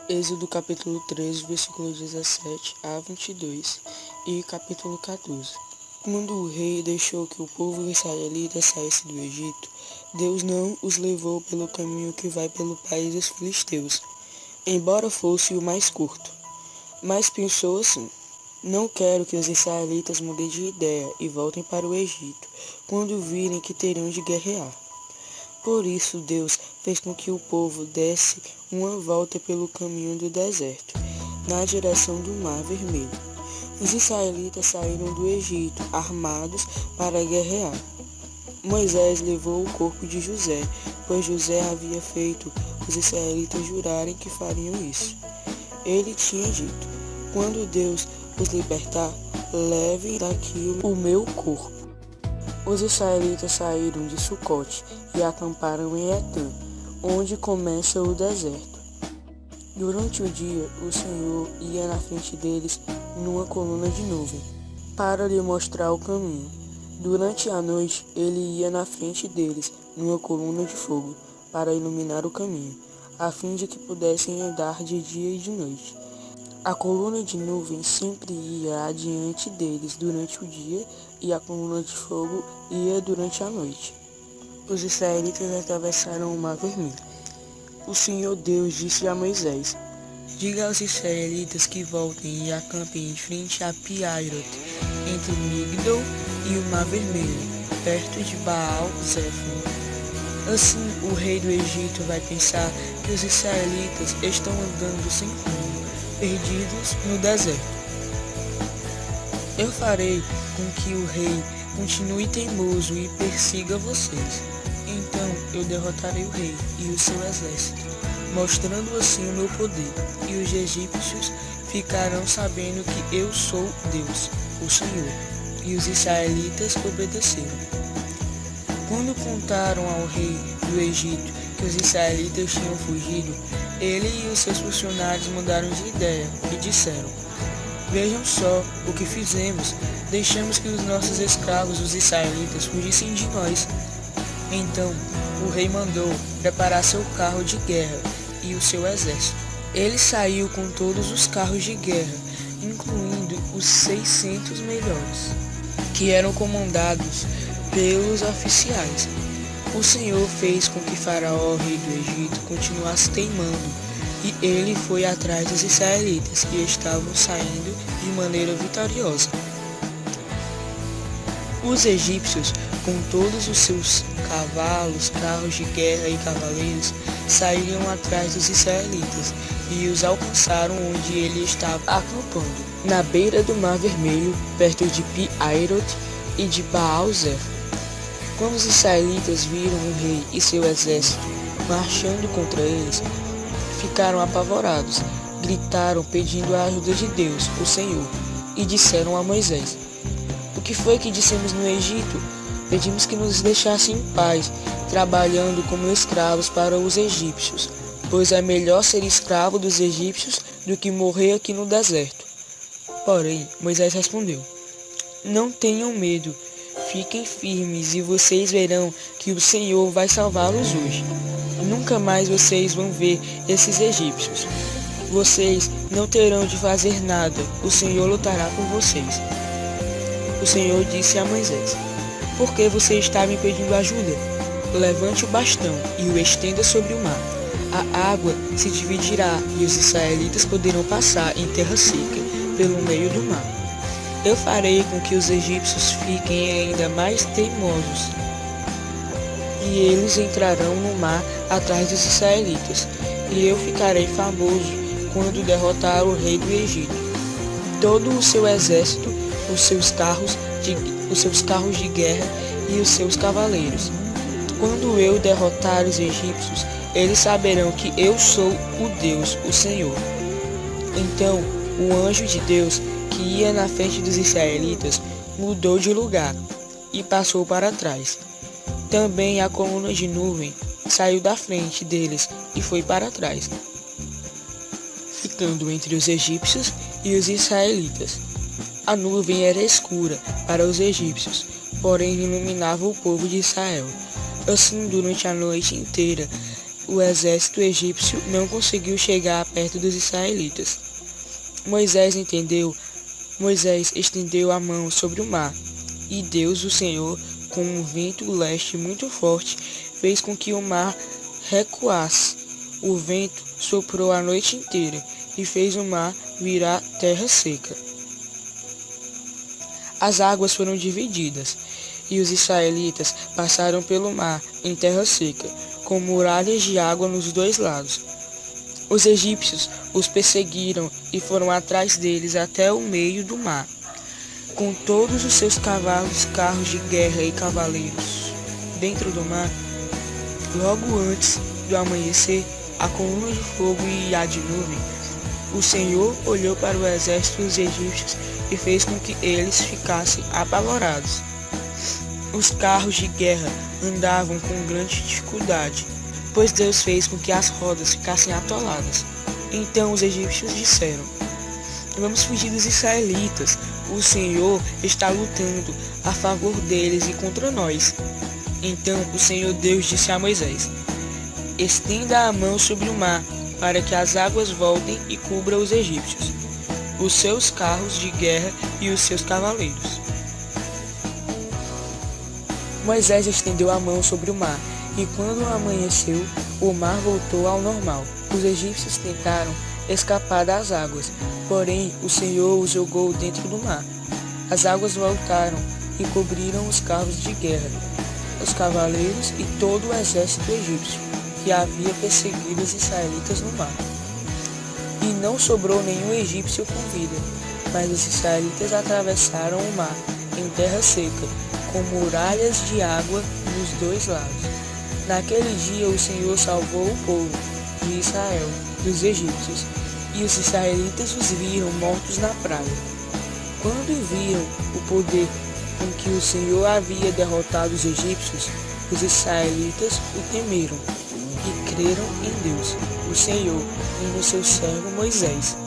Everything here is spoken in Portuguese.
Êxodo capítulo 13, versículo 17 a 22 e capítulo 14. Quando o rei deixou que o povo israelita saísse do Egito, Deus não os levou pelo caminho que vai pelo país dos filisteus, embora fosse o mais curto. Mas pensou assim: não quero que os israelitas mudem de ideia e voltem para o Egito, quando virem que terão de guerrear. Por isso Deus fez com que o povo desse uma volta pelo caminho do deserto, na direção do Mar Vermelho. Os israelitas saíram do Egito armados para guerrear. Moisés levou o corpo de José, pois José havia feito os israelitas jurarem que fariam isso. Ele tinha dito: quando Deus os libertar, levem daqui o meu corpo. Os israelitas saíram de Sucote e acamparam em Etã, onde começa o deserto. Durante o dia, o Senhor ia na frente deles numa coluna de nuvem, para lhe mostrar o caminho. Durante a noite, ele ia na frente deles numa coluna de fogo, para iluminar o caminho, a fim de que pudessem andar de dia e de noite. A coluna de nuvem sempre ia adiante deles durante o dia e a coluna de fogo ia durante a noite. Os israelitas atravessaram o Mar Vermelho. O Senhor Deus disse a Moisés: diga aos israelitas que voltem e acampem em frente a Pi-Hahirot, entre Migdol e o Mar Vermelho, perto de Baal-Zephon. Assim, o rei do Egito vai pensar que os israelitas estão andando sem rumo, perdidos no deserto. Eu farei com que o rei continue teimoso e persiga vocês. Então eu derrotarei o rei e o seu exército, mostrando assim o meu poder, e os egípcios ficarão sabendo que eu sou Deus, o Senhor. E os israelitas obedeceram. Quando contaram ao rei do Egito que os israelitas tinham fugido, ele e os seus funcionários mudaram de ideia e disseram: vejam só o que fizemos, deixamos que os nossos escravos, os israelitas, fugissem de nós. Então o rei mandou preparar seu carro de guerra e o seu exército. Ele saiu com todos os carros de guerra, incluindo os 600 melhores, que eram comandados pelos oficiais. O Senhor fez com que Faraó, rei do Egito, continuasse teimando, e ele foi atrás dos israelitas, que estavam saindo de maneira vitoriosa. Os egípcios, com todos os seus cavalos, carros de guerra e cavaleiros, saíram atrás dos israelitas e os alcançaram onde ele estava acampando, na beira do Mar Vermelho, perto de Pi-Hahirot e de Baal-Zephon. Quando os israelitas viram o rei e seu exército marchando contra eles, ficaram apavorados, gritaram pedindo a ajuda de Deus, o Senhor, e disseram a Moisés: o que foi que dissemos no Egito? Pedimos que nos deixassem em paz, trabalhando como escravos para os egípcios, pois é melhor ser escravo dos egípcios do que morrer aqui no deserto. Porém, Moisés respondeu: não tenham medo, fiquem firmes e vocês verão que o Senhor vai salvá-los hoje. Nunca mais vocês vão ver esses egípcios. Vocês não terão de fazer nada, o Senhor lutará por vocês. O Senhor disse a Moisés: por que você está me pedindo ajuda? Levante o bastão e o estenda sobre o mar. A água se dividirá e os israelitas poderão passar em terra seca pelo meio do mar. Eu farei com que os egípcios fiquem ainda mais teimosos, e eles entrarão no mar atrás dos israelitas, e eu ficarei famoso quando derrotar o rei do Egito, todo o seu exército, os seus carros de guerra e os seus cavaleiros. Quando eu derrotar os egípcios, eles saberão que eu sou o Deus, o Senhor. Então o anjo de Deus, que ia na frente dos israelitas, mudou de lugar e passou para trás. Também a coluna de nuvem saiu da frente deles e foi para trás, ficando entre os egípcios e os israelitas. A nuvem era escura para os egípcios, porém iluminava o povo de Israel. Assim, durante a noite inteira, o exército egípcio não conseguiu chegar perto dos israelitas. Moisés estendeu a mão sobre o mar, e Deus, o Senhor, com um vento leste muito forte, fez com que o mar recuasse. O vento soprou a noite inteira e fez o mar virar terra seca. As águas foram divididas, e os israelitas passaram pelo mar em terra seca, com muralhas de água nos dois lados. Os egípcios os perseguiram e foram atrás deles até o meio do mar, com todos os seus cavalos, carros de guerra e cavaleiros. Dentro do mar, logo antes do amanhecer, a coluna de fogo e a de nuvem, o Senhor olhou para o exército dos egípcios e fez com que eles ficassem apavorados. Os carros de guerra andavam com grande dificuldade, pois Deus fez com que as rodas ficassem atoladas. Então os egípcios disseram: vamos fugir dos israelitas, o Senhor está lutando a favor deles e contra nós. Então o Senhor Deus disse a Moisés: estenda a mão sobre o mar, para que as águas voltem e cubram os egípcios, os seus carros de guerra e os seus cavaleiros. Moisés estendeu a mão sobre o mar, e quando amanheceu, o mar voltou ao normal. Os egípcios tentaram escapar das águas, porém o Senhor os jogou dentro do mar. As águas voltaram e cobriram os carros de guerra, os cavaleiros e todo o exército egípcio, que havia perseguido os israelitas no mar. E não sobrou nenhum egípcio com vida, mas os israelitas atravessaram o mar em terra seca, com muralhas de água nos dois lados. Naquele dia o Senhor salvou o povo de Israel dos egípcios, e os israelitas os viram mortos na praia. Quando viram o poder com que o Senhor havia derrotado os egípcios, os israelitas o temeram e creram em Deus, o Senhor, e no seu servo Moisés.